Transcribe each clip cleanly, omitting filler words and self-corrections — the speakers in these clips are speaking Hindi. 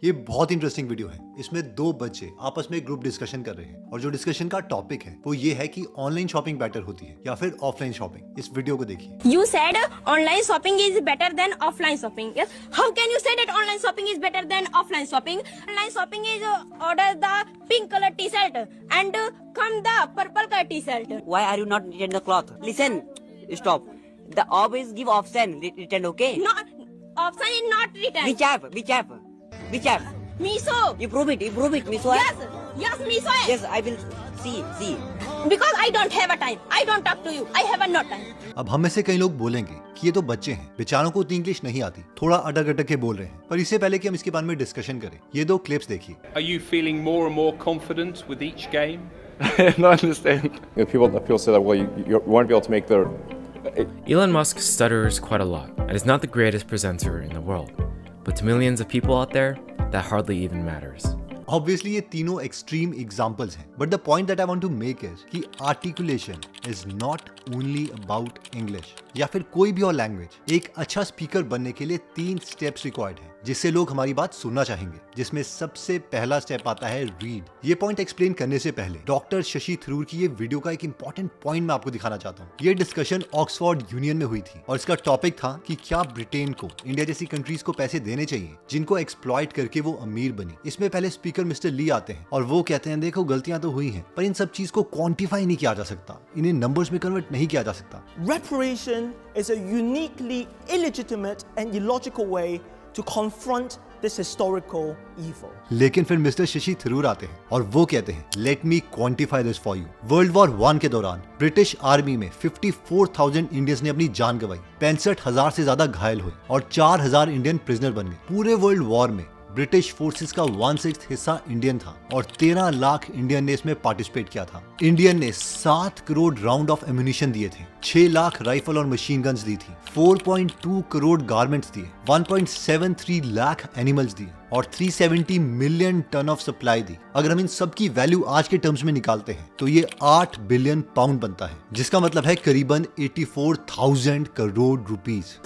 ये बहुत इंटरेस्टिंग वीडियो है। इसमें दो बच्चे आपस में ग्रुप डिस्कशन कर रहे हैं और जो डिस्कशन का टॉपिक है वो ये है कि ऑनलाइन शॉपिंग बेटर होती है या फिर ऑफलाइन शॉपिंग। इस वीडियो को देखिए। You said online shopping is better than offline shopping. Yes. How can you say that online shopping is better than offline shopping? Online shopping is order the pink color T-shirt and come the purple color T-shirt. Why are you not return the cloth? Listen, stop. The always give option return, okay? Not option is not written. Which app? Which app? Which app? Meesho. You prove it. You prove it. Meesho app? Yes, Meesho. Yes, I will see. Because I don't have a time. I don't talk to you. I have a no time. अब हम में से कई लोग बोलेंगे कि ये तो बच्चे हैं, बेचारों को उतनी इंग्लिश नहीं आती, थोड़ा अटक अटक के बोल रहे हैं। पर इससे पहले कि हम इसके बारे में डिस्कशन करें, ये दो क्लिप्स देखिए। Are you feeling more and more confident with each game? No, I understand. People say that, well, you won't be able to make the... Elon Musk stutters quite a lot and is not the greatest presenter in the world. But to millions of people out there, that hardly even matters. Obviously ये तीनों एक्सट्रीम एग्जांपल्स हैं, but the point that I want to make is कि articulation is not only about English या फिर कोई भी और लैंग्वेज। एक अच्छा स्पीकर बनने के लिए 3 स्टेप्स रिक्वायर्ड हैं जिससे लोग हमारी बात सुनना चाहेंगे, जिसमें सबसे पहला स्टेप आता है रीड। ये पॉइंट एक्सप्लेन करने से पहले डॉक्टर शशि थरूर की ये वीडियो का एक इंपॉर्टेंट पॉइंट मैं आपको दिखाना चाहता हूँ। ये डिस्कशन ऑक्सफोर्ड यूनियन में हुई थी और इसका टॉपिक था कि क्या ब्रिटेन को इंडिया जैसी कंट्रीज को पैसे देने चाहिए जिनको एक्सप्लॉइट करके वो अमीर बनी। इसमें पहले स्पीकर मिस्टर ली आते हैं और वो कहते हैं देखो गलतियां तो हुई हैं पर इन सब चीज को क्वांटिफाई नहीं किया जा सकता, इन्हें नंबर्स में कन्वर्ट नहीं किया जा सकता। Reparation is a uniquely illegitimate and illogical way to confront this historical evil. लेकिन फिर मिस्टर शशि थरूर आते हैं और वो कहते हैं let me quantify this for you. World war 1 के दौरान ब्रिटिश आर्मी में 54,000 इंडियंस ने अपनी जान गंवाई, 65,000 से ज्यादा घायल हुए और 4,000 इंडियन प्रिजनर बन गए। पूरे वर्ल्ड वॉर में ब्रिटिश फोर्सेस का 1/6 हिस्सा इंडियन था और 13 लाख इंडियन ने इसमें पार्टिसिपेट किया था। इंडियन ने 7 करोड़ राउंड ऑफ एम्यूनिशन दिए थे, 6 लाख राइफल और मशीन गन्स दी थी, 4.2 करोड़ गारमेंट्स दिए, 1.73 लाख एनिमल्स दिए और 370 मिलियन टन ऑफ सप्लाई दी। अगर हम इन सब की वैल्यू आज के टर्म्स में निकालते हैं तो ये 8 बिलियन पाउंड बनता है, जिसका मतलब है करीबन 84,000 करोड़ रुपीस।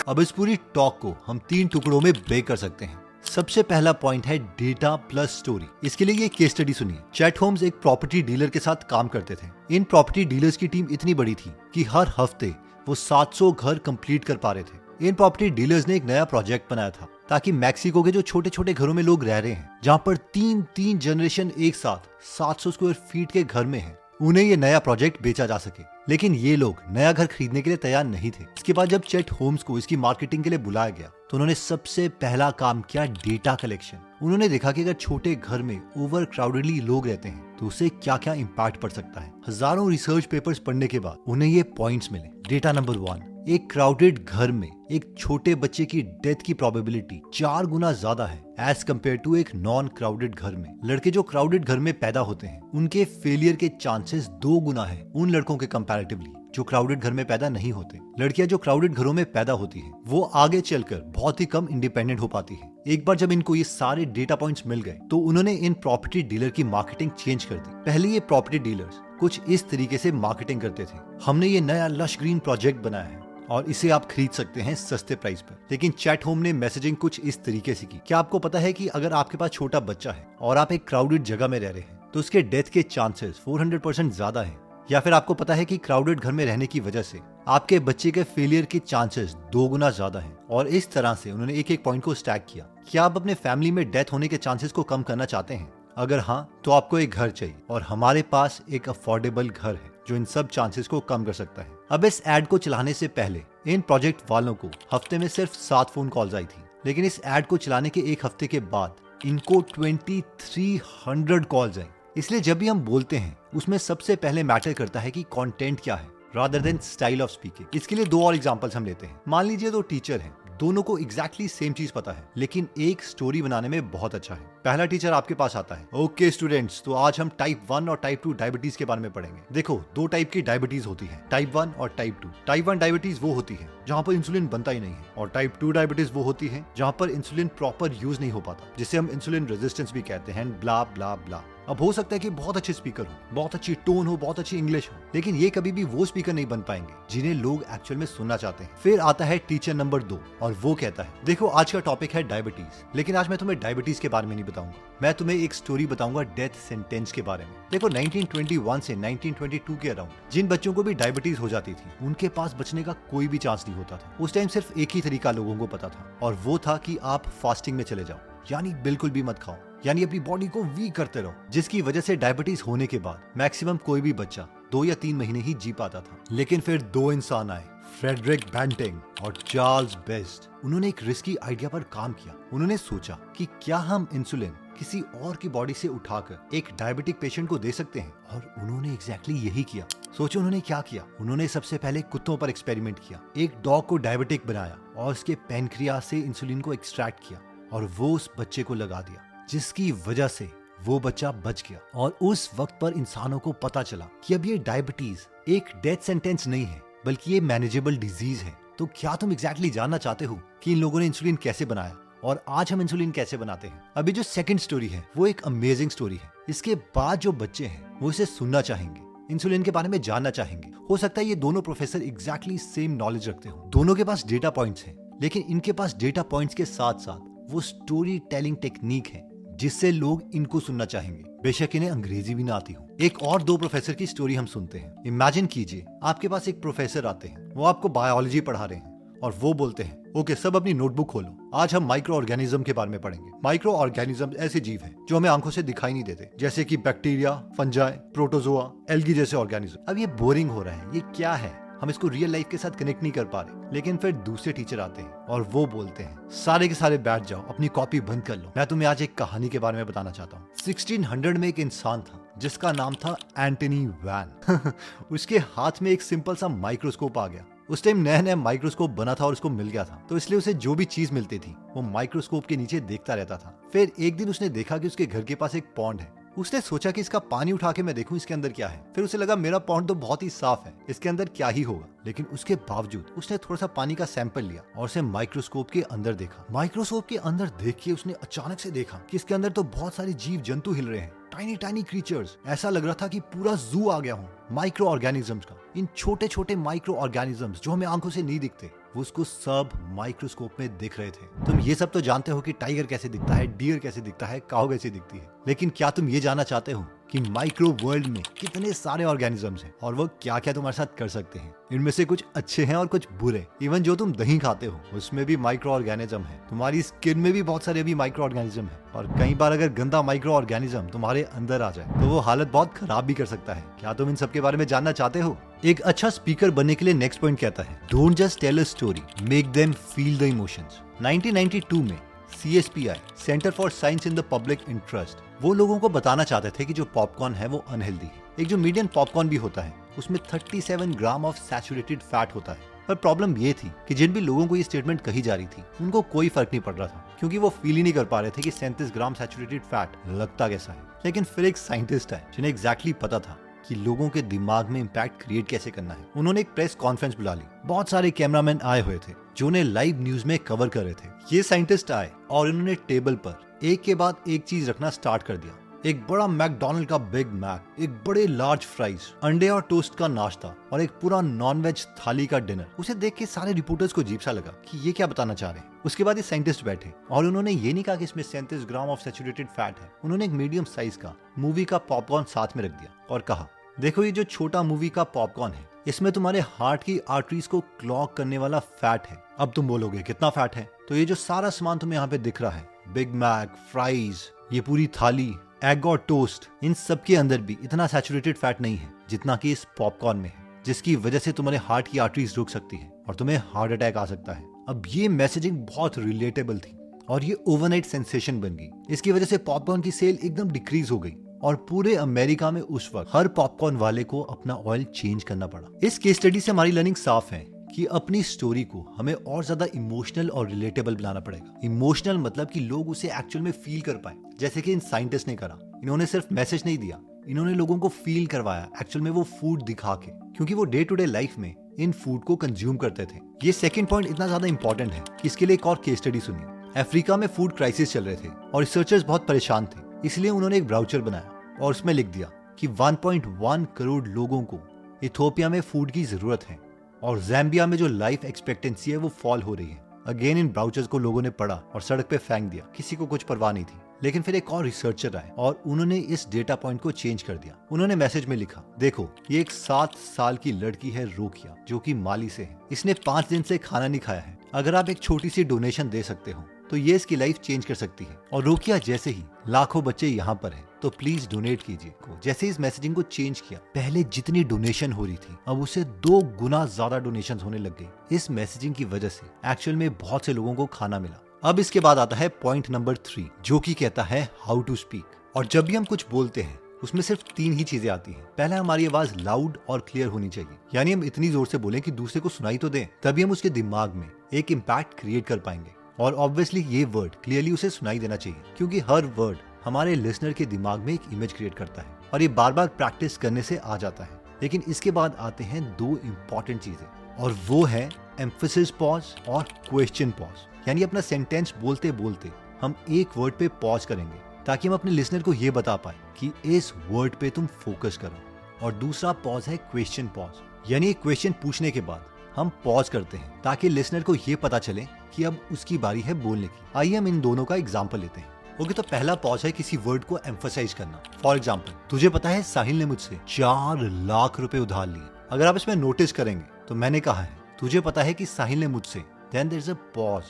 अब इस पूरी टॉक को हम 3 टुकड़ों में ब्रेक कर सकते हैं। सबसे पहला पॉइंट है डेटा प्लस स्टोरी। इसके लिए ये केस स्टडी सुनिए। चैट होम्स एक प्रॉपर्टी डीलर के साथ काम करते थे। इन प्रॉपर्टी डीलर्स की टीम इतनी बड़ी थी कि हर हफ्ते वो 700 घर कंप्लीट कर पा रहे थे। इन प्रॉपर्टी डीलर्स ने एक नया प्रोजेक्ट बनाया था ताकि मैक्सिको के जो छोटे छोटे घरों में लोग रह रहे हैं, जहाँ पर 3 जनरेशन एक साथ 700 स्क्वायर फीट के घर में है, उन्हें ये नया प्रोजेक्ट बेचा जा सके। लेकिन ये लोग नया घर खरीदने के लिए तैयार नहीं थे। इसके बाद जब चैट होम्स को इसकी मार्केटिंग के लिए बुलाया गया तो उन्होंने सबसे पहला काम किया डेटा कलेक्शन। उन्होंने देखा कि अगर छोटे घर में ओवर क्राउडेडली लोग रहते हैं तो उससे क्या क्या इम्पैक्ट पड़ सकता है। हजारों रिसर्च पेपर्स पढ़ने के बाद उन्हें ये पॉइंट्स मिले। डेटा नंबर 1, एक क्राउडेड घर में एक छोटे बच्चे की डेथ की प्रोबेबिलिटी 4 गुना ज्यादा है एज कम्पेयर टू एक नॉन क्राउडेड घर में। लड़के जो क्राउडेड घर में पैदा होते हैं उनके फेलियर के चांसेस 2 गुना है उन लड़कों के कंपैरेटिवली जो क्राउडेड घर में पैदा नहीं होते। लड़कियां जो क्राउडेड घरों में पैदा होती हैं वो आगे चलकर बहुत ही कम इंडिपेंडेंट हो पाती है। एक बार जब इनको ये सारे डेटा पॉइंट्स मिल गए तो उन्होंने इन प्रॉपर्टी डीलर की मार्केटिंग चेंज कर दी। पहले ये प्रॉपर्टी डीलर्स कुछ इस तरीके से मार्केटिंग करते थे, हमने ये नया लश ग्रीन प्रोजेक्ट बनाया है और इसे आप खरीद सकते हैं सस्ते प्राइस पर। लेकिन चैट होम ने मैसेजिंग कुछ इस तरीके से की। क्या आपको पता है कि अगर आपके पास छोटा बच्चा है और आप एक क्राउडेड जगह में रह रहे हैं तो उसके डेथ के चांसेस 400% ज्यादा है? या फिर आपको पता है कि क्राउडेड घर में रहने की वजह से आपके बच्चे के फेलियर के चांसेस 2 गुना ज्यादा हैं? और इस तरह से उन्होंने एक पॉइंट को स्टैक किया। क्या आप अपने फैमिली में डेथ होने के चांसेस को कम करना चाहते हैं? अगर हाँ तो आपको एक घर चाहिए और हमारे पास एक अफोर्डेबल घर है जो इन सब चांसेस को कम कर सकता है। अब इस एड को चलाने से पहले इन प्रोजेक्ट वालों को हफ्ते में सिर्फ 7 फोन कॉल्स आई थी, लेकिन इस एड को चलाने के 1 हफ्ते के बाद इनको 2300 कॉल्स आई। इसलिए जब भी हम बोलते हैं उसमें सबसे पहले मैटर करता है कि कंटेंट क्या है rather than style of speaking. इसके लिए 2 और एग्जांपल्स हम लेते हैं। मान लीजिए 2 टीचर हैं, दोनों को एग्जैक्टली सेम चीज पता है लेकिन एक स्टोरी बनाने में बहुत अच्छा है। पहला टीचर आपके पास आता है, ओके स्टूडेंट्स, तो आज हम टाइप 1 और टाइप 2 डायबिटीज के बारे में पढ़ेंगे। देखो 2 टाइप की डायबिटीज होती है, टाइप 1 और टाइप 2। टाइप 1 डायबिटीज वो होती है जहाँ पर इंसुलिन बनता ही नहीं है और टाइप 2 डायबिटीज वो होती है जहाँ पर इंसुलिन प्रॉपर यूज नहीं हो पाता, जिसे हम इंसुलिन रेजिस्टेंस भी कहते हैं, ब्ला ब्ला ब्ला। अब हो सकता है कि बहुत अच्छे स्पीकर हो, बहुत अच्छी टोन हो, बहुत अच्छी इंग्लिश हो, लेकिन ये कभी भी वो स्पीकर नहीं बन पाएंगे जिन्हें लोग एक्चुअल में सुनना चाहते हैं। फिर आता है टीचर नंबर 2 और वो कहता है, देखो आज का टॉपिक है डायबिटीज, लेकिन आज मैं तुम्हें डायबिटीज के बारे में नहीं बताऊंगा, मैं तुम्हें एक स्टोरी बताऊंगा डेथ सेंटेंस के बारे में। देखो 1921 से 1922 के अराउंड जिन बच्चों को भी डायबिटीज हो जाती थी उनके पास बचने का कोई भी चांस नहीं होता था। उस टाइम सिर्फ एक ही तरीका लोगों को पता था और वो था कि आप फास्टिंग में चले जाओ, यानी बिल्कुल भी मत खाओ, यानी अपनी बॉडी को वीक करते रहो, जिसकी वजह से डायबिटीज होने के बाद मैक्सिमम कोई भी बच्चा 2 या 3 महीने ही जी पाता था। लेकिन फिर 2 इंसान आए, फ्रेडरिक बैंटिंग और चार्ल्स बेस्ट। उन्होंने एक रिस्की आइडिया पर काम किया। उन्होंने सोचा कि क्या हम इंसुलिन किसी और की बॉडी से उठाकर एक डायबिटिक पेशेंट को दे सकते हैं, और उन्होंने एग्जैक्टली यही किया। सोचो उन्होंने क्या किया। उन्होंने सबसे पहले कुत्तों पर एक्सपेरिमेंट किया, एक डॉग को डायबिटिक बनाया और उसके पैनक्रियास से इंसुलिन को एक्सट्रैक्ट किया और वो उस बच्चे को लगा दिया, जिसकी वजह से वो बच्चा बच गया। और उस वक्त पर इंसानों को पता चला कि अब ये डायबिटीज एक डेथ सेंटेंस नहीं है, बल्कि ये मैनेजेबल डिजीज है। तो क्या तुम एग्जैक्टली जानना चाहते हो कि इन लोगों ने इंसुलिन कैसे बनाया और आज हम इंसुलिन कैसे बनाते हैं? अभी जो सेकंड स्टोरी है वो एक अमेजिंग स्टोरी है। इसके बाद जो बच्चे हैं वो इसे सुनना चाहेंगे, इंसुलिन के बारे में जानना चाहेंगे। हो सकता है ये दोनों प्रोफेसर एग्जैक्टली सेम नॉलेज रखते हो, दोनों के पास डेटा पॉइंट्स हैं, लेकिन इनके पास डेटा पॉइंट्स के साथ साथ वो स्टोरी टेलिंग टेक्निक है जिससे लोग इनको सुनना चाहेंगे, बेशक इन्हें अंग्रेजी भी ना आती हो। एक और 2 प्रोफेसर की स्टोरी हम सुनते हैं। इमेजिन कीजिए आपके पास एक प्रोफेसर आते हैं, वो आपको बायोलॉजी पढ़ा रहे हैं और वो बोलते हैं, ओके सब अपनी नोटबुक खोलो, आज हम माइक्रो ऑर्गेनिज्म के बारे में पढ़ेंगे। माइक्रो ऑर्गेनिज्म ऐसे जीव हैं जो हमें आंखों से दिखाई नहीं देते, जैसे कि बैक्टीरिया, फंजाई, प्रोटोजोआ, एल्गी जैसे ऑर्गेनिज्म। अब ये बोरिंग हो रहा है, ये क्या है, हम इसको रियल लाइफ के साथ कनेक्ट नहीं कर पा रहे। लेकिन फिर दूसरे टीचर आते हैं और वो बोलते हैं, सारे के सारे बैठ जाओ, अपनी कॉपी बंद कर लो, मैं तुम्हें आज एक कहानी के बारे में बताना चाहता हूँ। 1600 में एक इंसान था जिसका नाम था एंटनी वैन। उसके हाथ में एक सिंपल सा माइक्रोस्कोप आ गया। उस टाइम नया नया माइक्रोस्कोप बना था और उसको मिल गया था, तो इसलिए उसे जो भी चीज मिलती थी वो माइक्रोस्कोप के नीचे देखता रहता था। फिर एक दिन उसने देखा कि उसके घर के पास एक पॉन्ड है। उसने सोचा कि इसका पानी उठा के मैं देखूं इसके अंदर क्या है। फिर उसे लगा मेरा पॉन्ड तो बहुत ही साफ है, इसके अंदर क्या ही होगा। लेकिन उसके बावजूद उसने थोड़ा सा पानी का सैंपल लिया और उसे माइक्रोस्कोप के अंदर देखा। माइक्रोस्कोप के अंदर देख के उसने अचानक से देखा कि इसके अंदर तो बहुत सारे जीव जंतु हिल रहे हैं, टाइनी टाइनी क्रीचर्स। ऐसा लग रहा था कि पूरा जू आ गया हो माइक्रो ऑर्गेनिजम्स का। इन छोटे छोटे माइक्रो ऑर्गेनिजम्स जो हमें आंखों से नहीं दिखते, वो उसको सब माइक्रोस्कोप में दिख रहे थे। तुम ये सब तो जानते हो कि टाइगर कैसे दिखता है, डियर कैसे दिखता है, काऊ कैसे दिखती है, लेकिन क्या तुम ये जानना चाहते हो कि माइक्रो वर्ल्ड में कितने सारे ऑर्गेनिजम्स हैं और वो क्या क्या तुम्हारे साथ कर सकते हैं? इनमें से कुछ अच्छे हैं और कुछ बुरे। इवन जो तुम दही खाते हो उसमें भी माइक्रो ऑर्गेनिज्म है, तुम्हारी स्किन में भी बहुत सारे अभी माइक्रो ऑर्गेनिज्म है, और कई बार अगर गंदा माइक्रो ऑर्गेनिज्म तुम्हारे अंदर आ जाए तो वो हालत बहुत खराब भी कर सकता है। क्या तुम इन सब के बारे में जानना चाहते हो? एक अच्छा स्पीकर बनने के लिए नेक्स्ट पॉइंट कहता है, don't just tell a story, make them feel the emotions. 1992 में CSPI, centre for science in the public interest, वो लोगों को बताना चाहते थे कि जो पॉपकॉर्न है वो अनहेल्दी है। एक जो मीडियम पॉपकॉर्न भी होता है उसमें 37 ग्राम ऑफ सैचुरेटेड फैट होता है। पर प्रॉब्लम ये थी कि जिन भी लोगों को ये स्टेटमेंट कही जा रही थी उनको कोई फर्क नहीं पड़ रहा था, क्योंकि वो फील ही नहीं कर पा रहे थे कि 37 ग्राम सैचुरेटेड फैट लगता कैसा है। लेकिन फिर एक साइंटिस्ट है जिन्हें एग्जैक्टली पता था कि लोगों के दिमाग में इंपैक्ट क्रिएट कैसे करना है। उन्होंने एक प्रेस कॉन्फ्रेंस बुला ली। बहुत सारे कैमरामैन आए हुए थे जो उन्हें लाइव न्यूज में कवर कर रहे थे। ये साइंटिस्ट आए और इन्होंने टेबल पर एक के बाद एक चीज रखना स्टार्ट कर दिया। एक बड़ा मैकडोनल्ड का बिग मैक, एक बड़े लार्ज फ्राइज, अंडे और टोस्ट का नाश्ता और एक पूरा नॉनवेज थाली का डिनर। उसे देख के सारे रिपोर्टर्स को अजीब सा लगा कि ये क्या बताना चाह रहे हैं। उसके बाद ये साइंटिस्ट बैठे और उन्होंने ये नहीं कहा कि इसमें 37 ग्राम ऑफ सैचुरेटेड फैट है। उन्होंने एक मीडियम साइज का मूवी का पॉपकॉर्न साथ में रख दिया और कहा, देखो ये जो छोटा मूवी का पॉपकॉर्न है इसमें तुम्हारे हार्ट की आर्टरीज को क्लॉग करने वाला फैट है। अब तुम बोलोगे कितना फैट है? तो ये जो सारा सामान तुम्हें यहाँ पे दिख रहा है, बिग मैक, फ्राइज, ये पूरी थाली, एग और टोस्ट, इन सब के अंदर भी इतना सैचुरेटेड फैट नहीं है जितना कि इस पॉपकॉर्न में है, जिसकी वजह से तुम्हारे हार्ट की आर्टरीज रुक सकती है और तुम्हें हार्ट अटैक आ सकता है। अब ये मैसेजिंग बहुत रिलेटेबल थी और ये ओवरनाइट सेंसेशन बन गई। इसकी वजह से पॉपकॉर्न की सेल एकदम डिक्रीज हो गई और पूरे अमेरिका में उस वक्त हर पॉपकॉर्न वाले को अपना ऑयल चेंज करना पड़ा। इस केस स्टडी से हमारी लर्निंग साफ है कि अपनी स्टोरी को हमें और ज्यादा इमोशनल और रिलेटेबल बनाना पड़ेगा। इमोशनल मतलब कि लोग उसे एक्चुअल में फील कर पाए, जैसे कि इन साइंटिस्ट ने करा। इन्होंने सिर्फ मैसेज नहीं दिया, इन्होंने लोगों को फील करवाया एक्चुअल में वो फूड दिखा के, क्योंकि वो डे टू डे लाइफ में इन फूड को कंज्यूम करते थे। ये सेकंड पॉइंट इतना ज्यादा इंपॉर्टेंट है कि इसके लिए एक और केस स्टडी सुनिए। अफ्रीका में फूड क्राइसिस चल रहे थे और रिसर्चर्स बहुत परेशान थे, इसलिए उन्होंने एक ब्राउचर बनाया। और उसमें लिख दिया कि 1.1 करोड़ लोगों को इथियोपिया में फूड की जरूरत है और ज़ैम्बिया में जो लाइफ एक्सपेक्टेंसी है वो फॉल हो रही है। अगेन इन ब्राउचर्स को लोगों ने पढ़ा और सड़क पे फेंक दिया, किसी को कुछ परवाह नहीं थी। लेकिन फिर एक और रिसर्चर आए और उन्होंने इस डेटा पॉइंट को चेंज कर दिया। उन्होंने मैसेज में लिखा, देखो ये एक 7 साल की लड़की है रोकिया, जो कि माली से है। इसने 5 दिन से खाना नहीं खाया है। अगर आप एक छोटी सी डोनेशन दे सकते हो तो ये इसकी लाइफ चेंज कर सकती है। और रोकिया जैसे ही लाखों बच्चे यहाँ पर हैं, तो प्लीज डोनेट कीजिए। जैसे इस मैसेजिंग को चेंज किया, पहले जितनी डोनेशन हो रही थी अब उसे 2 गुना ज्यादा डोनेशन होने लग गई। इस मैसेजिंग की वजह से एक्चुअल में बहुत से लोगों को खाना मिला। अब इसके बाद आता है पॉइंट नंबर 3, जो कि कहता है हाउ टू स्पीक। और जब भी हम कुछ बोलते हैं उसमें सिर्फ 3 ही चीजें आती हैं। पहला, हमारी आवाज लाउड और क्लियर होनी चाहिए, यानी हम इतनी जोर से बोलें कि दूसरे को सुनाई तो दें, तभी हम उसके दिमाग में एक इम्पैक्ट क्रिएट कर पाएंगे। और ऑब्वियसली ये वर्ड क्लियरली उसे सुनाई देना चाहिए, क्योंकि हर वर्ड हमारे लिसनर के दिमाग में एक इमेज क्रिएट करता है और ये बार बार प्रैक्टिस करने से आ जाता है। लेकिन इसके बाद आते हैं 2 इंपॉर्टेंट चीजें, और वो है एम्फेसिस पॉज और क्वेश्चन पॉज। यानी अपना सेंटेंस बोलते बोलते हम एक वर्ड पे पॉज करेंगे, ताकि हम अपने लिसनर को ये बता पाए कि इस वर्ड पे तुम फोकस करो। और दूसरा पॉज है क्वेश्चन पॉज, यानी एक क्वेश्चन पूछने के बाद हम पॉज करते हैं ताकि लिसनर को ये पता चले कि अब उसकी बारी है बोलने की। आइए हम इन दोनों का एग्जाम्पल लेते हैं। ओके, तो पहला पॉज है किसी वर्ड को एम्फसाइज करना। फॉर एग्जाम्पल, तुझे पता है साहिल ने मुझसे 4 लाख रुपए उधार लिए। अगर आप इसमें नोटिस करेंगे तो मैंने कहा है तुझे पता है कि साहिल ने मुझसे, then there is a pause.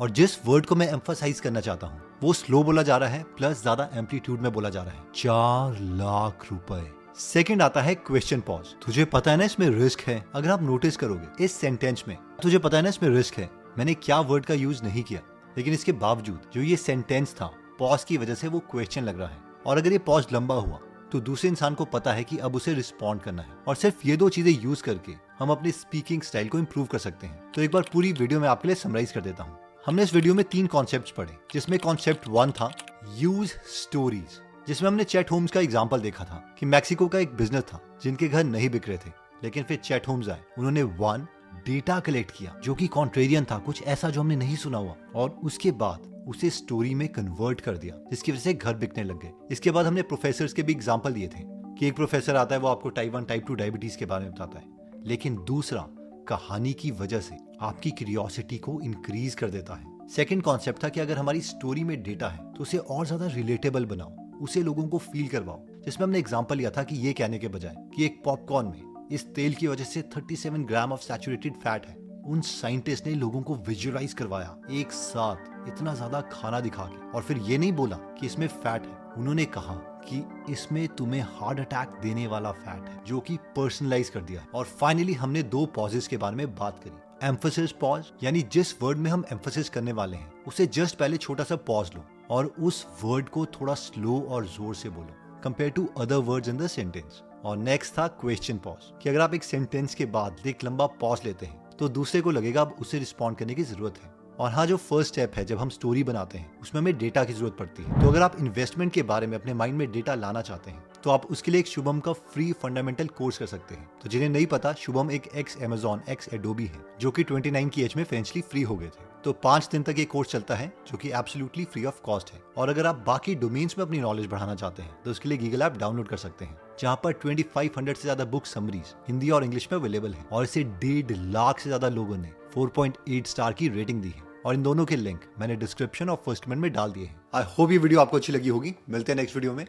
और जिस वर्ड को मैं एम्फसाइज करना चाहता हूँ वो स्लो बोला जा रहा है प्लस ज्यादा एम्पलीट्यूड में बोला जा रहा है, 4 लाख रुपए। सेकंड आता है क्वेश्चन पॉज। तुझे पता है ना इसमें रिस्क है। अगर आप नोटिस करोगे इस सेंटेंस में, तुझे पता है ना इसमें रिस्क है, मैंने क्या वर्ड का यूज नहीं किया, लेकिन इसके बावजूद जो ये सेंटेंस था, पॉज की वजह से वो क्वेश्चन लग रहा है। और अगर ये पॉज लंबा हुआ तो दूसरे इंसान को पता है कि अब उसे रिस्पॉन्ड करना है। और सिर्फ ये 2 चीजें यूज करके हम अपनी स्पीकिंग स्टाइल को इम्प्रूव कर सकते हैं। तो एक बार पूरी वीडियो में आपके लिए समराइज कर देता हूँ। हमने इस वीडियो में 3 कॉन्सेप्ट्स पढ़े, जिसमें कॉन्सेप्ट 1 था यूज स्टोरीज, जिसमें हमने चैट होम्स का एग्जाम्पल देखा था कि मैक्सिको का एक बिजनेस था जिनके घर नहीं बिक रहे थे, लेकिन फिर चैट होम्स आए। उन्होंने 1 डेटा कलेक्ट किया जो कि कॉन्ट्रेरियन था, कुछ ऐसा जो हमने नहीं सुना हुआ, और उसके बाद उसे स्टोरी में कन्वर्ट कर दिया, जिसकी वजह से घर बिकने लग गए। इसके बाद हमने प्रोफेसर्स के भी एग्जाम्पल दिए थे कि एक प्रोफेसर आता है, वो आपको टाइप 1 टाइप 2 डायबिटीज के बारे में बताता है, लेकिन दूसरा कहानी की वजह से आपकी क्यूरियोसिटी को इंक्रीज कर देता है। सेकंड कॉन्सेप्ट था कि अगर हमारी स्टोरी में डेटा है तो उसे और ज्यादा रिलेटेबल बनाओ, उसे लोगों को फील करवाओ। जिसमें हमने एग्जांपल लिया था कि ये कहने के बजाय कि एक पॉपकॉर्न में इस तेल की वजह से 37 ग्राम ऑफ सैचुरेटेड फैट है, उन साइंटिस्ट ने लोगों को विजुअलाइज करवाया एक साथ इतना ज्यादा खाना दिखा के। और फिर ये नहीं बोला कि इसमें फैट है, उन्होंने कहा कि इसमें तुम्हें हार्ट अटैक देने वाला फैट है, जो कि पर्सनलाइज कर दिया। और फाइनली हमने 2 पॉजेस के बारे में बात करी। एम्फेसिस पॉज, यानी जिस वर्ड में हम एम्फेसिस करने वाले हैं उसे जस्ट पहले छोटा सा पॉज लो और उस वर्ड को थोड़ा स्लो और जोर से बोलो compare to other words in the sentence. और नेक्स्ट था क्वेश्चन पॉज, कि अगर आप एक सेंटेंस के बाद एक लंबा पॉज लेते हैं तो दूसरे को लगेगा अब उसे रिस्पॉन्ड करने की जरूरत है। और हाँ, जो फर्स्ट स्टेप है जब हम स्टोरी बनाते हैं उसमें हमें डेटा की जरूरत पड़ती है। तो अगर आप इन्वेस्टमेंट के बारे में अपने माइंड में डेटा लाना चाहते हैं तो आप उसके लिए एक शुभम का फ्री फंडामेंटल कोर्स कर सकते हैं। तो जिन्हें नहीं पता, शुभम एक एक्स अमेजॉन एक्स एडोबी है जो कि 29 की एज में फाइनेंशियली फ्री हो गए थे। तो 5 दिन तक ये कोर्स चलता है जो कि एब्सोल्युटली फ्री ऑफ कॉस्ट है। और अगर आप बाकी डोमेन्स में अपनी नॉलेज बढ़ाना चाहते हैं तो उसके लिए गूगल ऐप डाउनलोड कर सकते हैं, जहाँ पर 2500 से ज्यादा बुक समरीज हिंदी और इंग्लिश में अवेलेबल है। और इसे 1.5 लाख से ज्यादा लोगों ने 4.8 स्टार की रेटिंग दी है। और इन दोनों के लिंक मैंने डिस्क्रिप्शन और फर्स्ट कमेंट में डाल दिए हैं। आई होप ये वीडियो आपको अच्छी लगी होगी। मिलते हैं नेक्स्ट वीडियो में।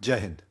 जय हिंद।